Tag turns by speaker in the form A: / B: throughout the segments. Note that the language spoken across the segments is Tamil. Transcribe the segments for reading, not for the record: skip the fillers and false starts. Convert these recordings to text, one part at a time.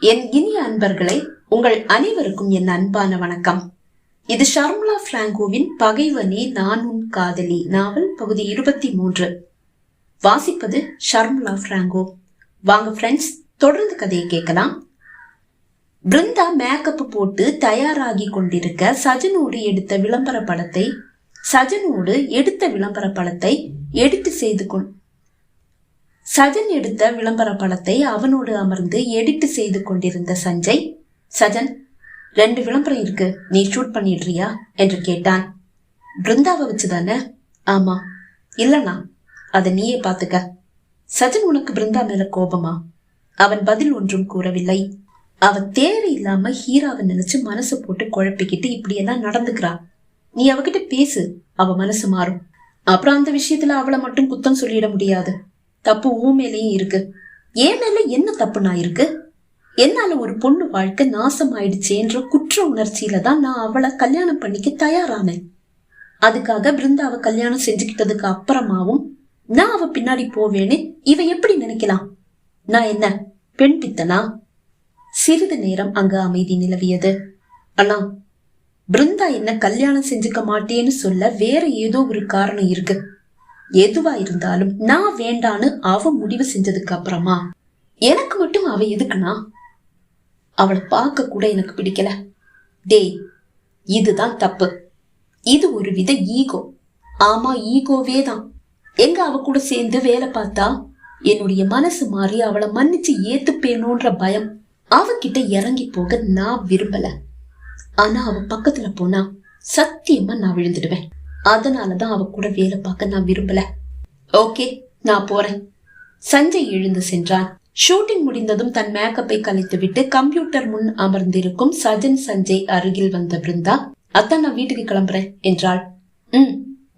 A: என் இனிய அன்பர்களே, உங்கள் அனைவருக்கும் என் அன்பான வணக்கம். இது ஷர்மிளா பிராங்கோவின் பகைவனே நான் உன் காதலி நாவல் பகுதி 23. வாசிப்பது ஷர்மிளா பிராங்கோ. வாங்க ஃப்ரெண்ட்ஸ், தொடர்ந்து கதையை கேட்கலாம். பிருந்தா மேக்கப் போட்டு தயாராகி கொண்டிருக்க சஜனோடு எடுத்த விளம்பர படத்தை சஜன் எடுத்த விளம்பர படத்தை அவனோடு அமர்ந்து எடிட் செய்து கொண்டிருந்த சஞ்சய், சஜன் 2 விளம்பரம் இருக்கு, நீ ஷூட் பண்ணிடுறியா என்று கேட்டான். பிருந்தாவை வச்சுதானே? ஆமா. இல்லனா அதை நீயே பாத்துக்க. சஜன், உனக்கு பிருந்தா மேல கோபமா? அவன் பதில் ஒன்றும் கூறவில்லை. அவ தேவையில்லாம ஹீராவை நினைச்சு மனசு போட்டு குழப்பிக்கிட்டு இப்படியெல்லாம் நடந்துக்கிறா. நீ அவகிட்ட பேசு, அவ மனசு மாறும். அப்புறம் அந்த விஷயத்துல அவளை மட்டும் குத்தம் சொல்லிட முடியாது. தப்பு ஊ மேலேயும் இருக்கு. ஏன் மேல என்ன தப்புனா இருக்கு? என்னால ஒரு பொண்ணு வாழ்க்கை நாசம் ஆயிடுச்சேன்ற குற்ற உணர்ச்சியில தான் நான் அவளை கல்யாணம் பண்ணிக்க தயாரானேன். அதுக்காக பிருந்தாவை கல்யாணம் செஞ்சுக்கிட்டதுக்கு அப்புறமாவும் நான் அவ பின்னாடி போவேன்னு இவ எப்படி நினைக்கலாம்? நான் என்ன பெண் பித்தனா? சிறிது நேரம் அங்க அமைதி நிலவியது. அண்ணா, பிருந்தா என்ன கல்யாணம் செஞ்சுக்க மாட்டேன்னு சொல்ல வேற ஏதோ ஒரு காரணம் இருக்கு. எதுவா இருந்தாலும் நான் வேண்டான்னு அவ முடிவு செஞ்சதுக்கு அப்புறமா எனக்கு மட்டும் அவ எதுக்குனா? அவளை பார்க்க கூட எனக்கு பிடிக்கல. டேய், இதுதான் தப்பு. இது ஒரு வித ஈகோ. ஆமா, ஈகோவே தான். எங்க அவ கூட சேர்ந்து வேலை பார்த்தா என்னுடைய மனசு மாறி அவளை மன்னிச்சு ஏத்துப்பேனோன்ற பயம். அவகிட்ட இறங்கி போக நான் விரும்பல. ஆனா அவ பக்கத்துல போனா சத்தியமா நான் விழுந்துடுவேன். அதனாலதான் அவ கூட வேலை பார்க்க நான் விரும்பல. ஓகே, நான் போறேன். சஞ்சய் எழுந்து சென்றான். ஷூட்டிங் முடிந்ததும் தன் மேக்கப்பை கலைத்து விட்டு கம்ப்யூட்டர் முன் அமர்ந்திருக்கும் சஜன் சஞ்சய் அருகில் வந்த பிருந்தா, அத்தான் நான் வீட்டுக்கு கிளம்புறேன் என்றாள்.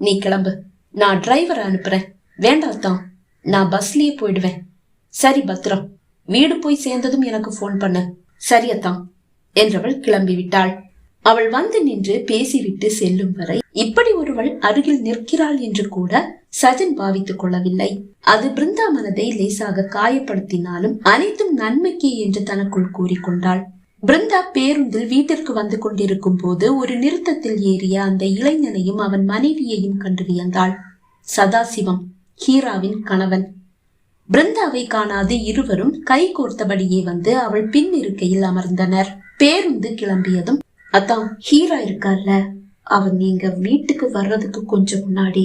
A: நீ கிளம்பு, நான் டிரைவரை அனுப்புறேன். வேண்டாத்தான், நான் பஸ்லயே போயிடுவேன். சரி, பத்திரம். வீடு போய் சேர்ந்ததும் எனக்கு போன் பண்ணு. சரியத்தான் என்றவள் கிளம்பி விட்டாள். அவள் வந்து நின்று பேசிவிட்டு செல்லும் வரை இப்படி ஒருவள் அருகில் நிற்கிறாள் என்று கூட சஜன் பாவித்துக் கொள்ளவில்லை. அது பிருந்தா மனதை லேசாக காயப்படுத்தினாலும் அனைத்தும் நன்மைக்கே என்று தனக்குள் கூறிக்கொண்டாள். பிருந்தா பேருந்தில் வீட்டிற்கு வந்து கொண்டிருக்கும் போது ஒரு நிறுத்தத்தில் ஏறிய அந்த இளைஞனையும் அவன் மனைவியையும் கண்டு வியந்தாள். சதாசிவம், ஹீராவின் கணவன். பிருந்தாவை காணாது இருவரும் கை கோர்த்தபடியே வந்து அவள் பின் இருக்கையில் அமர்ந்தனர். பேருந்து கிளம்பியதும், அதான் ஹீரா இருக்கார்ல, அவன் நீங்க வீட்டுக்கு வர்றதுக்கு கொஞ்சம் முன்னாடி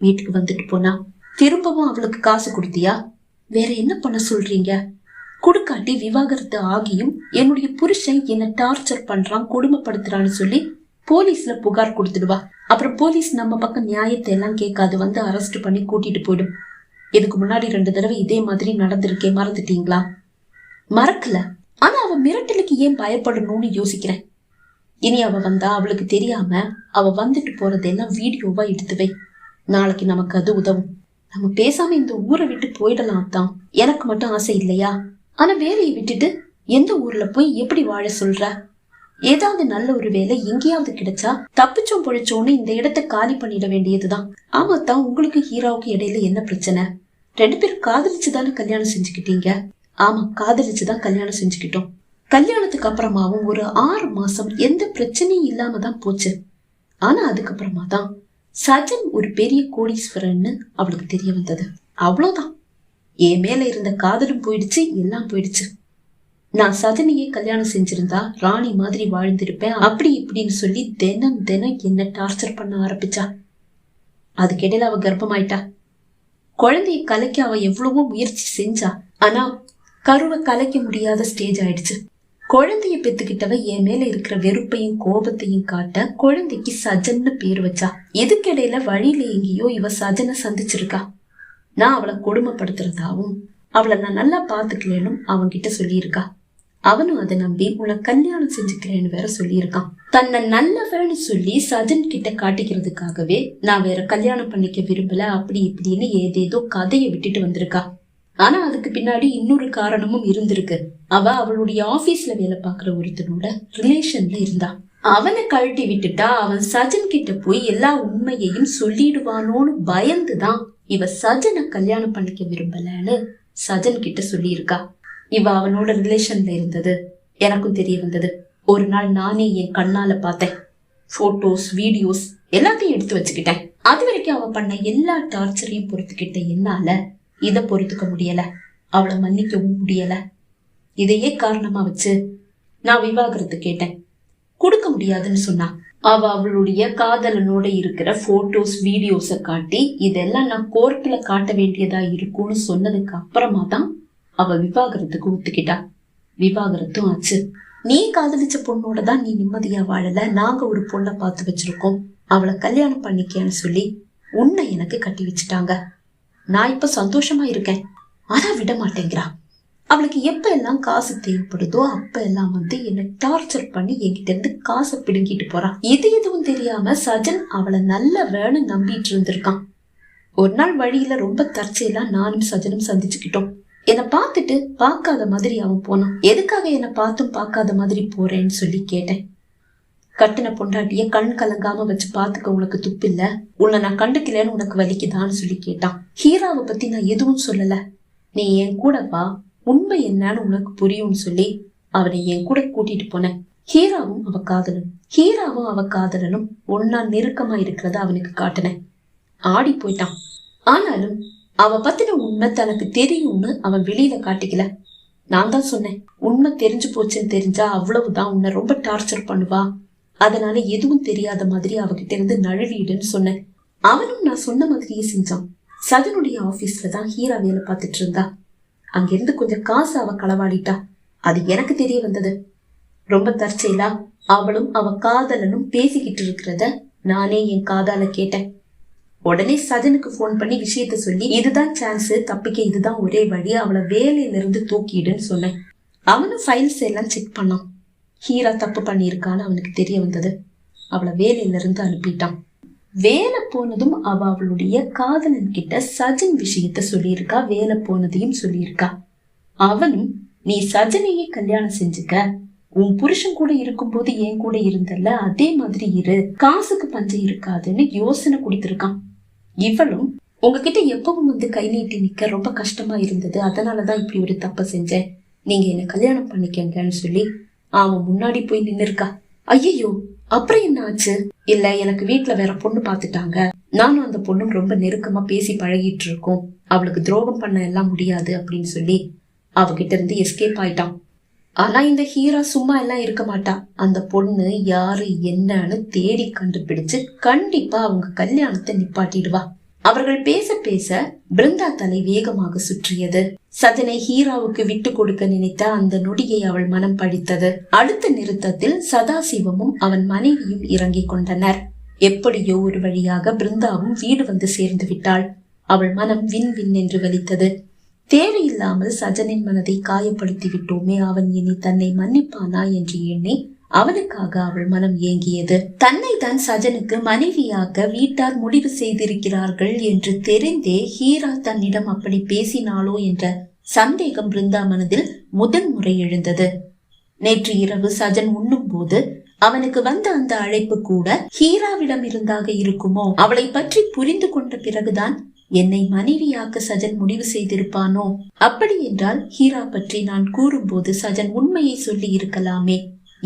A: வீட்டுக்கு வந்துட்டு போனா. திரும்பவும் அவளுக்கு காசு கொடுத்தியா? வேற என்ன பண்ண சொல்றீங்க? குடுக்காட்டி விவாகரத்து ஆகியும் என்னுடைய புருஷன் என்ன டார்ச்சர் பண்றான், கொடுமைப்படுத்துறான்னு சொல்லி போலீஸ்ல புகார் கொடுத்துடுவா. அப்புறம் போலீஸ் நம்ம பக்கம் நியாயத்தை எல்லாம் கேட்காது, வந்து அரெஸ்ட் பண்ணி கூட்டிட்டு போயிடும். இதுக்கு முன்னாடி 2 தடவை இதே மாதிரி நடந்திருக்கே, மறந்துட்டீங்களா? மறக்கல. ஆனா அவ மிரட்டலுக்கு ஏன் பயப்படணும்னு யோசிக்கிறேன். இனி அவ வந்தா அவளுக்கு தெரியாம அவ வந்துட்டு போறதெல்லாம் வீடியோவா எடுத்து வை. நாளைக்கு நமக்கு அது உதவும். நம்ம பேசாம இந்த ஊரை விட்டு போயிடலாம் தான். எனக்கு மட்டும் ஆசை இல்லையா? ஆனா வேலையை விட்டுட்டு எந்த ஊர்ல போய் எப்படி வாழ சொல்ற? ஏதாவது நல்ல ஒரு வேலை எங்கேயாவது கிடைச்சா தப்பிச்சோம் பொழிச்சோன்னு இந்த இடத்தை காலி பண்ணிட வேண்டியதுதான். ஆமாத்தான், உங்களுக்கு ஹீராவுக்கு இடையில என்ன பிரச்சனை? 2 பேரும் காதலிச்சுதானே கல்யாணம் செஞ்சுக்கிட்டீங்க? ஆமா, காதலிச்சுதான் கல்யாணம் செஞ்சுக்கிட்டோம். கல்யாணத்துக்கு அப்புறமாவும் ஒரு 6 மாசம் எந்த பிரச்சனையும் இல்லாம தான் போச்சு. ஆனா அதுக்கப்புறமா தான் சஜன் ஒரு பெரிய கோடீஸ்வரன்னு அவளுக்கு தெரிய வந்தது. அவ்வளவுதான், என் மேல இருந்த காதலும் போயிடுச்சு, எல்லாம் போயிடுச்சு. நான் சஜனையே கல்யாணம் செஞ்சிருந்தா ராணி மாதிரி வாழ்ந்திருப்பேன், அப்படி இப்படின்னு சொல்லி தினம் என்ன டார்ச்சர் பண்ண ஆரம்பிச்சா. அதுக்கிடையில அவ கர்ப்பமாயிட்டா. குழந்தைய கலைக்க அவ எவ்வளவோ முயற்சி செஞ்சா. ஆனா கருவை கலைக்க முடியாத ஸ்டேஜ் ஆயிடுச்சு. குழந்தைய பெத்துக்கிட்டவ என் மேல இருக்கிற வெறுப்பையும் கோபத்தையும் காட்ட குழந்தைக்கு சஜன்னு பேர் வச்சா. இதுக்கிடையில வழியில எங்கேயோ இவ சஜனை சந்திச்சிருக்கா. நான் அவளை கொடுமைப்படுத்துறதாவும் அவளை நான் நல்லா பாத்துக்கலேனும் அவன்கிட்ட சொல்லியிருக்கா. அவனும் அதை நம்பி உன்னை கல்யாணம் செஞ்சுக்கிறேன்னு வேற சொல்லியிருக்கான். தன்னை நல்லவன்னு சொல்லி சஜன் கிட்ட காட்டிக்கிறதுக்காகவே நான் வேற கல்யாணம் பண்ணிக்க விரும்பல, அப்படி இப்படின்னு ஏதேதோ கதையை விட்டுட்டு வந்திருக்கா. ஆனா அதுக்கு பின்னாடி இன்னொரு காரணமும் இருந்திருக்கு. அவ அவளுடைய ஆபீஸ்ல வேலை பாக்குற ஒருத்தனோட ரிலேஷன்ல இருந்தா. அவனை கழட்டி விட்டுட்டா அவன் சஜன் கிட்ட போய் எல்லா உண்மையையும் சொல்லிடுவானோன்னு பயந்துதான் இவ சஜனை கல்யாணம் பண்ணிக்க விரும்பலன்னு சஜன் கிட்ட சொல்லியிருக்கா. இவ அவனோட ரிலேஷன்ல இருந்தது எனக்கும் தெரிய வந்தது. ஒரு நாள் நானே என் கண்ணால பார்த்தேன். போட்டோஸ், வீடியோஸ் எல்லாத்தையும் எடுத்து வச்சுக்கிட்டேன். அது வரைக்கும் அவ பண்ண எல்லா டார்ச்சரையும் பொறுத்துக்கிட்ட என்னால இத பொறுத்துக்க முடியல, அவளை மன்னிக்கவும் முடியல. இதையே காரணமா வச்சு நான் விவாகரத்து கேட்டேன். கொடுக்க முடியாதுன்னு சொன்னா. அவ அவளுடைய காதலனோட இருக்கிற போட்டோஸ், வீடியோஸ காட்டி இதெல்லாம் நான் கோர்ட்ல காட்ட வேண்டியதா இருக்கும்னு சொன்னதுக்கு அப்புறமா தான் அவ விவாகரத்துக்கு ஒத்துக்கிட்டா. விவாகரத்தும் ஆச்சு. நீ காதலிச்ச பொண்ணோட தான் நீ நிம்மதியா வாழல, நாங்க ஒரு பொண்ணை பார்த்து வச்சிருக்கோம், அவளை கல்யாணம் பண்ணிக்கன்னு சொல்லி உன்னை எனக்கு கட்டி வச்சுட்டாங்க. நான் இப்ப சந்தோஷமா இருக்கேன். ஆனா விட மாட்டேங்கிறா. அவளுக்கு எப்ப எல்லாம் காசு தேவைப்படுதோ அப்ப எல்லாம் என்ன டார்ச்சர் பண்ணி என்கிட்ட இருந்து காசை பிடுங்கிட்டு போறான். இது எதுவும் தெரியாம சஜன் அவளை நல்ல வேணு நம்பிட்டு இருந்திருக்கான். ஒரு நாள் வழியில ரொம்ப தற்செயலா நானும் சஜனும் சந்திச்சுக்கிட்டோம். என்னை பார்த்துட்டு பார்க்காத மாதிரி அவன் போனான். எதுக்காக என்னை பார்த்தும் பார்க்காத மாதிரி போறேன்னு சொல்லி கேட்டேன். கட்டின பொண்டாட்டிய கண் கலங்காம வச்சு பாத்துக்க உனக்கு துப்பில்ல, உன்னை நான் கண்டுக்கலன்னு உனக்கு வலிக்குதான்னு சொல்லி கேட்டான். ஹீராவை பத்தி நான் எதுவும் சொல்லல. நீ என் கூட வா, உண்மை என்னன்னு உனக்கு புரியும்னு சொல்லி அவனை என் கூட கூட்டிட்டு போனேன். ஹீராவும் அவ காதலனும் ஒன்னா நெருக்கமா இருக்கிறத அவனுக்கு காட்டினேன். ஆடி போயிட்டான். ஆனாலும் அவ பத்தின உண்மை தனக்கு தெரியும்னு அவன் வெளியில காட்டிக்கல. நான் தான் சொன்னேன், உண்மை தெரிஞ்சு போச்சுன்னு தெரிஞ்சா அவ்வளவுதான், உன்னை ரொம்ப டார்ச்சர் பண்ணுவா, அதனால எதுவும் தெரியாத மாதிரி அவகிட்ட இருந்து நழுவிடுன்னு சொன்னேன். அவனும் நான் சொன்ன மாதிரியே செஞ்சான். சஜனுடைய ஆபீஸ்ல தான் ஹீரா வேலை பார்த்துட்டு இருந்தா. அங்கிருந்து கொஞ்சம் காசு அவ களவாடிட்டா. அது எனக்கு தெரிய வந்தது. ரொம்ப தற்செயலா அவளும் அவ காதலனும் பேசிக்கிட்டு இருக்கிறத நானே என் காதால கேட்டேன். உடனே சஜனுக்கு போன் பண்ணி விஷயத்த சொல்லி, இதுதான் சான்ஸ், தப்பிக்க இதுதான் ஒரே வழி, அவளை வேலையில இருந்து தூக்கிடுன்னு சொன்னேன். அவனும் ஃபைல்ஸ் எல்லாம் செக் பண்ணான். ஹீரா தப்பு பண்ணியிருக்கான்னு அவனுக்கு தெரிய வந்தது. அவளை வேலையில இருந்து அனுப்பிட்டான். வேலை போனதும் அவளுடைய காதலன் கிட்ட சஜன் விஷயத்த சொல்லியிருக்கா, வேலை போனதையும் சொல்லியிருக்கா. அவனும் நீ சஜனையே கல்யாணம் செஞ்சுக்க, உன் புருஷன் கூட இருக்கும் போது என் கூட இருந்தல்ல அதே மாதிரி இரு, காசுக்கு பஞ்சம் இருக்காதுன்னு யோசனை கொடுத்திருக்கான். இவளும் உங்ககிட்ட எப்பவும் கை நீட்டி நிக்க ரொம்ப கஷ்டமா இருந்தது, அதனாலதான் இப்படி ஒரு தப்ப செஞ்சேன், நீங்க என்ன கல்யாணம் பண்ணிக்கங்கன்னு சொல்லி அவன் முன்னாடி போய் நின்னு இருக்கா. ஐயோ, அப்புறம் என்ன ஆச்சு? இல்ல, எனக்கு வீட்டுல வேற பொண்ணு பாத்துட்டாங்க, நானும் அந்த பொண்ணும் ரொம்ப நெருக்கமா பேசி பழகிட்டு இருக்கோம், அவளுக்கு துரோகம் பண்ண எல்லாம் முடியாது அப்படின்னு சொல்லி அவகிட்ட இருந்து எஸ்கேப் ஆயிட்டான். ஆனா இந்த ஹீரா சும்மா எல்லாம் இருக்க மாட்டா. அந்த பொண்ணு யாரு என்னன்னு தேடி கண்டுபிடிச்சு கண்டிப்பா அவங்க கல்யாணத்தை நிப்பாட்டிடுவா. அவர்கள் பேச பேச பிருந்தா தலை வேகமாக சுற்றியது. சஜனை ஹீராவுக்கு விட்டு கொடுக்க நினைத்த அந்த நொடியை அவள் மனம் படித்தது. அடுத்த நிறுத்தத்தில் சதாசிவமும் அவன் மனைவியும் இறங்கிக் கொண்டனர். எப்படியோ ஒரு வழியாக பிருந்தாவும் வீடு வந்து சேர்ந்து விட்டாள். அவள் மனம் வின் வின் என்று வலித்தது. தேவையில்லாமல் சஜனின் மனதை காயப்படுத்தி விட்டோமே, அவன் இனி தன்னை மன்னிப்பானா என்று எண்ணி அவனுக்காக அவள் மனம் ஏங்கியது. தன்னை தான் சஜனுக்கு மனைவியாக்க வீட்டார் முடிவு செய்திருக்கிறார்கள் என்று தெரிந்தே ஹீரா தன்னிடம் அப்படி பேசினாளோ என்ற சந்தேகம் பிருந்தா மனதில் முதன் முறை எழுந்தது. நேற்று இரவு சஜன் உண்ணும் போது அவனுக்கு வந்த அந்த அழைப்பு கூட ஹீராவிடம் இருந்தாக இருக்குமோ? அவளை பற்றி புரிந்து கொண்ட பிறகுதான் என்னை மனைவியாக்க சஜன் முடிவு செய்திருப்பானோ? அப்படி என்றால் ஹீரா பற்றி நான் கூறும்போது சஜன் உண்மையை சொல்லி இருக்கலாமே,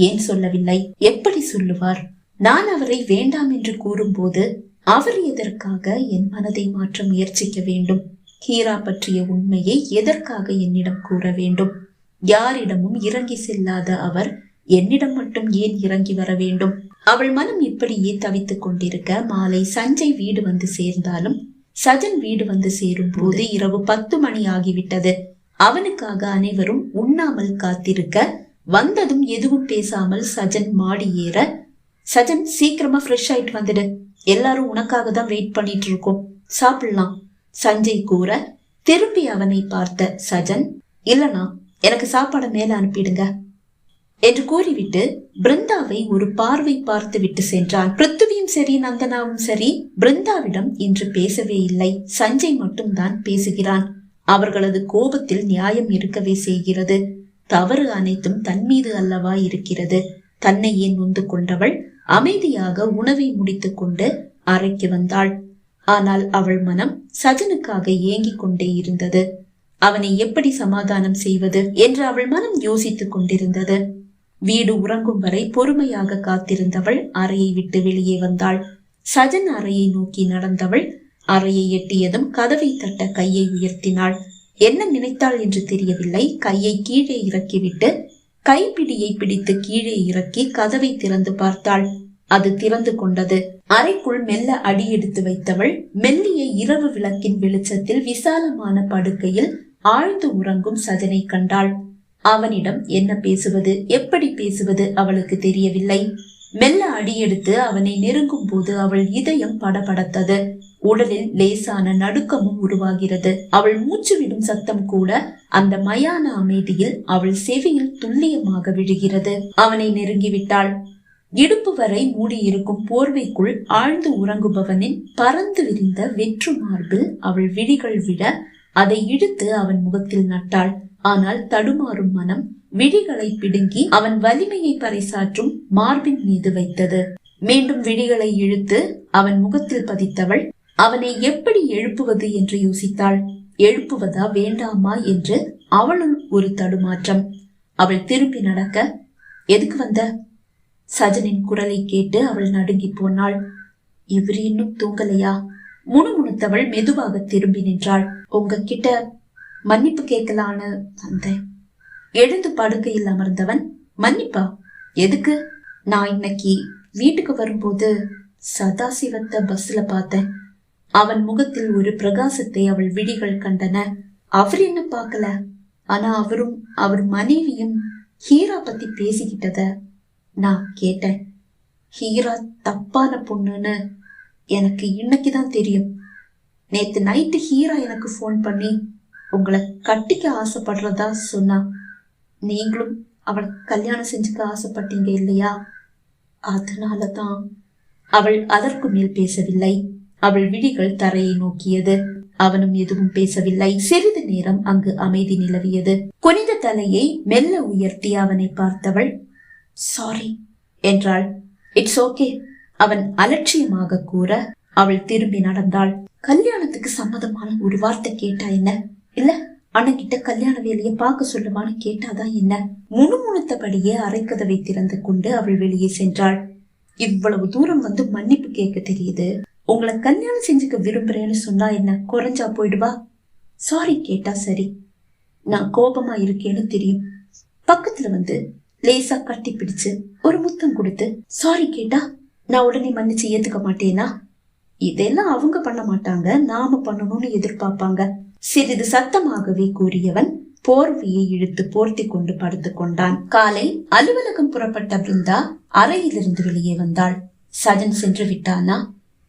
A: ஏன் சொல்லவில்லை? எப்படி சொல்லுவார்? நான் அவரை வேண்டாம் என்று கூறும்போது அவர் எதற்காக என் மனதை மாற்ற முயற்சிக்க வேண்டும்? ஹீரா பற்றிய உண்மையை எதற்காக என்னிடம் கூற வேண்டும்? யாரிடமும் இறங்கி செல்லாத அவர் என்னிடம் மட்டும் ஏன் இறங்கி வர வேண்டும்? அவள் மனம் இப்படியே தவித்துக் கொண்டிருக்க மாலை சஞ்சய் வீடு வந்து சேர்ந்தாலும் சஜன் வீடு வந்து சேரும் போது இரவு 10 மணி ஆகிவிட்டது. அவனுக்காக அனைவரும் உண்ணாமல் காத்திருக்க வந்ததும் எதுவும் பேசாமல் சஜன் மாடி ஏற, சஜன் சீக்கிரமா ஃப்ரெஷ் ஆயிட்டு வந்துடு, எல்லாரும் உனக்காக தான் வெயிட் பண்ணிட்டு இருக்கோம், சாப்பிடலாம் சஞ்சய் கூற, திரும்பி அவனை பார்த்த சஜன், இல்லனா எனக்கு சாப்பாட மேல அனுப்பிடுங்க என்று கூறிவிட்டு பிருந்தாவை ஒரு பார்வை பார்த்து விட்டு சென்றான். பிருத்துவியும் சரி நந்தனாவும் சரி பிருந்தாவிடம் இன்று பேசவே இல்லை. சஞ்சய் மட்டும்தான் பேசுகிறான். அவர்களது கோபத்தில் நியாயம் இருக்கவே செய்கிறது. தவறு அனைத்தும் தன் மீது அல்லவா இருக்கிறது. தன்னை ஏன் நொந்து கொண்டவள் அமைதியாக உணவை முடித்துக் கொண்டு அறைக்கு வந்தாள். ஆனால் அவள் மனம் சஜனுக்காக ஏங்கிக் கொண்டே இருந்தது. அவனை எப்படி சமாதானம் செய்வது என்று அவள் மனம் யோசித்துக் கொண்டிருந்தது. வீடு உறங்கும் வரை பொறுமையாக காத்திருந்தவள் அறையை விட்டு வெளியே வந்தாள். சஜன் அறையை நோக்கி நடந்தவள் அறையை எட்டியதும் கதவை தட்ட கையை உயர்த்தினாள். என்ன நினைத்தாள் என்று தெரியவில்லை. கையை கீழே இறக்கிவிட்டு கைப்பிடியை பிடித்து கீழே இறக்கி கதவை திறந்து பார்த்தாள். அது திறந்து கொண்டது. அறைக்குள் மெல்ல அடி எடுத்து வைத்தவள் மெல்லிய இரவு விளக்கின் வெளிச்சத்தில் விசாலமான படுக்கையில் ஆழ்ந்து உறங்கும் சஜனை கண்டாள். அவனிடம் என்ன பேசுவது, எப்படி பேசுவது அவளுக்கு தெரியவில்லை. மெல்ல அடியெடுத்து அவனை நெருங்கும் போது அவள் இதயம் படபடத்தது. உடலில் லேசான நடுக்கமும் உருவாகிறது. அவள் மூச்சு விடும் சத்தம் கூட அந்த மயான அமைதியில் அவள் செவியில் துல்லியமாக விழுகிறது. அவனை நெருங்கிவிட்டாள். இடுப்பு வரை மூடியிருக்கும் போர்வைக்குள் ஆழ்ந்து உறங்குபவனின் பறந்து விரிந்த வெற்று மார்பில் அவள் விழிகள் விட அதை இழுத்து அவன் முகத்தில் நட்டாள். ஆனால் தடுமாறும் மனம் விழிகளை பிடுங்கி அவன் வலிமையை பறைசாற்றும் மார்பின் மீது வைத்தது. மீண்டும் விழிகளை இழுத்து அவன் முகத்தில் பதித்தவள் அவனை எப்படி எழுப்புவது என்று யோசித்தாள். எழுப்புவதா வேண்டாமா என்று அவளுள் ஒரு தடுமாற்றம். அவள் திரும்பி நடக்க, எதுக்கு வந்த? சஜனின் குரலை கேட்டு அவள் நடுங்கி போனாள். இவர் இன்னும் தூங்கலையா? முணுமுணுத்தவள் மெதுவாக திரும்பி நின்றாள். உங்ககிட்ட மன்னிப்பு கேட்கலான்னு வந்தேன். எழுந்து படுக்கையில் அமர்ந்தவன், மன்னிப்பா? எதுக்கு? நான் இன்னைக்கு வீட்டுக்கு வரும்போது சதாசிவத்தை பஸ்ல பார்த்தேன். அவன் முகத்தில் ஒரு பிரகாசத்தை அவள் விழிகள் கண்டன. அவர் என்ன பார்க்கல, ஆனா அவரும் அவர் மனைவியும் ஹீரா பத்தி பேசிக்கிட்டத நான் கேட்டேன். ஹீரா தப்பான பொண்ணுன்னு எனக்கு இன்னைக்குதான் தெரியும். நேத்து நைட்டு ஹீரா எனக்கு போன் பண்ணி உங்களை கட்டிக்க ஆசைப்படுறதா சொன்னா. நீங்களும் அவளை கல்யாணம் செஞ்சுக்க ஆசைப்பட்டீங்க இல்லையா? அதனாலதான். அவள் அதற்கு மேல் பேசவில்லை. அவள் விழிகள் தரையை நோக்கியது. அவனும் எதுவும் பேசவில்லை. சிறிது நேரம் அங்கு அமைதி நிலவியது. குனிந்த தலையை மெல்ல உயர்த்தி அவனை பார்த்தவள், சாரி என்றாள். இட்ஸ் ஓகே அவன் அலட்சியமாக கூற அவள் திரும்பி நடந்தாள். கல்யாணத்துக்கு சம்மதமான ஒரு வார்த்தை கேட்டா என்ன? இல்ல அண்ணங்கிட்ட கல்யாண வேலையை பார்க்க சொல்லுவான்னு கேட்டாதான் என்ன? முணுமுணுத்தபடியே அரைக்கதவை திறந்து கொண்டு அவள் வெளியே சென்றாள். இவ்வளவு தூரம் வந்து மன்னிப்பு கேட்க தெரியுது. உங்களை கல்யாணம் செஞ்சுக்க விரும்புறேன்னு சொன்னா என்ன குறைஞ்சா போயிடுவா? சாரி கேட்டா சரி. நான் கோபமா இருக்கேன்னு தெரியும். பக்கத்துல வந்து லேசா கட்டி பிடிச்சு ஒரு முத்தம் கொடுத்து சாரி கேட்டா நான் உடனே மன்னிச்சு ஏத்துக்க மாட்டேனா? இதெல்லாம் அவங்க பண்ண மாட்டாங்க, நாம பண்ணணும்னு எதிர்பார்ப்பாங்க. சிறிது சத்தமாகவே கூறியவன் போர்வையை இழுத்து போர்த்தி கொண்டு படுத்து கொண்டான். காலை அலுவலகம் புறப்பட்ட பிருந்தா அறையிலிருந்து வெளியே வந்தாள். சஜன் சென்று விட்டானா?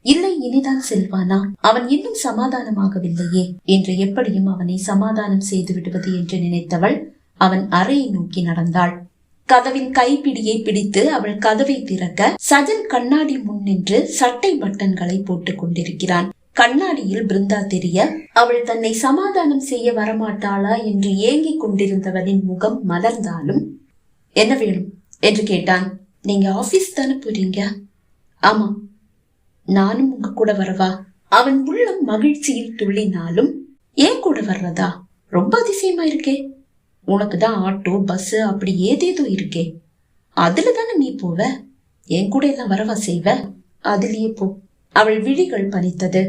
A: இல்லை, இனிதான் செல்வானா? அவன் இன்னும் சமாதானமாகவில்லையே. இன்று எப்படியும் அவனை சமாதானம் செய்து விடுவது என்று நினைத்தவள் அவன் அறையை நோக்கி நடந்தாள். கதவின் கைப்பிடியை பிடித்து அவள் கதவை திறக்க சஜன் கண்ணாடி முன் நின்று சட்டை பட்டன்களை போட்டுக் கொண்டிருக்கிறான். கண்ணாடியில் பிருந்தா தெரிய அவள் தன்னை சமாதானம் செய்ய வரமாட்டாளா என்று ஏங்கிக் கொண்டிருந்தவனின் முகம் மலர்ந்தாலும், என்ன வேணும் என்று கேட்டான். நீங்க ஆபீஸ் தானே போறீங்க? ஆமா. நானும் உங்க கூட வரவா? அவன் உள்ளம் மகிழ்ச்சியில் துள்ளினாலும், ஏன் கூட வர்றதா? ரொம்ப அதிசயமா இருக்கே. உனக்குதான் ஆட்டோ பஸ் அப்படி ஏதேதோ இருக்கே, அதுலதானே நீ போவ. என் கூட எல்லாம் வரவா செய்வ? அதுலயே போ. அவள் விழிகள் பனித்தது.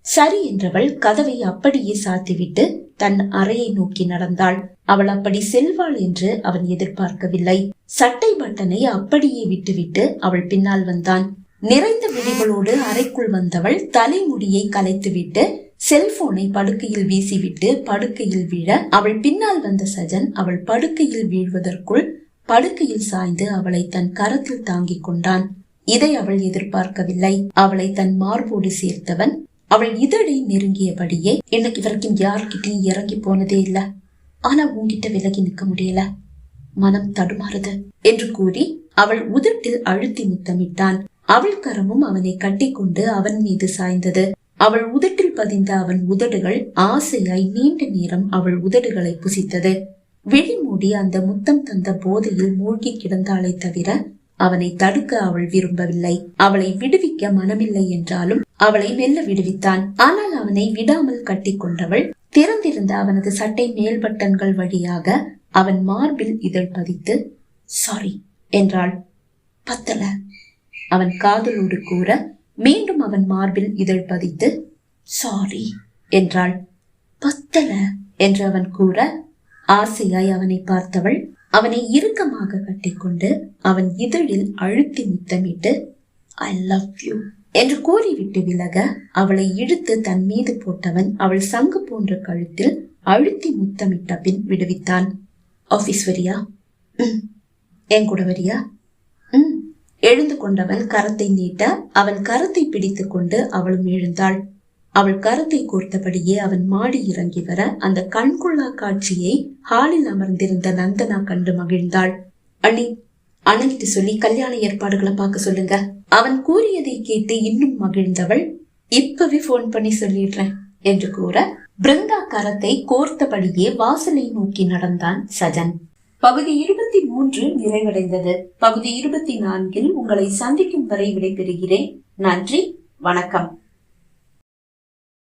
A: சரி என்றவள் கதவை அப்படியே சாத்திவிட்டு தன் அறையை நோக்கி நடந்தாள். அவள் அப்படி செல்வாள் என்று அவன் எதிர்பார்க்கவில்லை. சட்டை பட்டனை அப்படியே விட்டுவிட்டு அவள் பின்னால் வந்தான். நிறைந்த விழிகளோடு அறைக்குள் வந்தவள் தலைமுடியை கலைத்துவிட்டு செல்போனை படுக்கையில் வீசிவிட்டு படுக்கையில் விழ அவள் பின்னால் வந்த சஜன் அவள் படுக்கையில் வீழ்வதற்குள் படுக்கையில் சாய்ந்து அவளை தன் கரத்தில் தாங்கிக் கொண்டான். இதை அவள் எதிர்பார்க்கவில்லை. அவளை தன் மார்போடு சேர்த்தவன் அவள் இதழை நெருங்கியபடியே, இன்னைக்கு வரைக்கும் யார்கிட்டையும் இறங்கி போனதே இல்ல, ஆனா உன்கிட்ட விலகி நிற்க முடியல, மனம் தடுமாறுது என்று கூறி அவள் உதட்டில் அழுத்தி முத்தமிட்டான். அவள் கரமும் அவனை கட்டிக்கொண்டு அவன் மீது சாய்ந்தது. அவள் உதட்டில் பதிந்த அவன் உதடுகள் ஆசையாய் நீண்ட நேரம் அவள் உதடுகளை புசித்தது. விழிமூடி அந்த முத்தம் தந்த போதையில் மூழ்கி கிடந்தாளை தவிர அவனை தடுக்க அவள் விரும்பவில்லை. அவளை விடுவிக்க மனமில்லை என்றாலும் அவளை மெல்ல விடுவித்தான். ஆனால் அவனை விடாமல் கட்டி கொண்டவள் திறந்திருந்த அவனது சட்டை மேல் பட்டன்கள் வழியாக அவன் மார்பில் இதழ் பதித்து சாரி என்றாள். பத்தல அவன் காதலோடு கூற மீண்டும் அவன் மார்பில் இதழ் பதித்து சாரி என்றாள். பத்தல என்று அவன் கூற ஆசையாய் அவனை பார்த்தவள் அவனை இறுக்கமாக கட்டிக்கொண்டு அவன் இதழில் அழுத்தி முத்தமிட்டு ஐ லவ் யூ என்று கூறிவிட்டு விலக அவளை இழுத்து தன் மீது போட்டவன் அவள் சங்கு போன்ற கழுத்தில் அழுத்தி முத்தமிட்ட பின் விடுவித்தான். ஆபீஸ் வரியா? என் கூட வரியா? எழுந்து கொண்டவன் கரத்தை நீட்ட அவன் கரத்தை பிடித்து கொண்டு அவளும் எழுந்தாள். அவள் கரத்தை கோர்த்தபடியே அவன் மாடி இறங்கி வர அந்த கண்கொள்ளா காட்சியை ஹாலில் அமர்ந்திருந்த நந்தனா கண்டு மகிழ்ந்தாள். அண்ணி, அண்ணன்கிட்ட சொல்லி கல்யாண ஏற்பாடுகளை பார்க்க சொல்லுங்க. அவன் கூறியதை கேட்டு இன்னும் மகிழ்ந்தவள் இப்பவே போன் பண்ணி சொல்லிடுறேன் என்று கூற பிருந்தா கரத்தை கோர்த்தபடியே வாசலை நோக்கி நடந்தான் சஜன். பகுதி 23 நிறைவடைந்தது. பகுதி 24 உங்களை சந்திக்கும் வரை விடைபெறுகிறேன். நன்றி, வணக்கம்.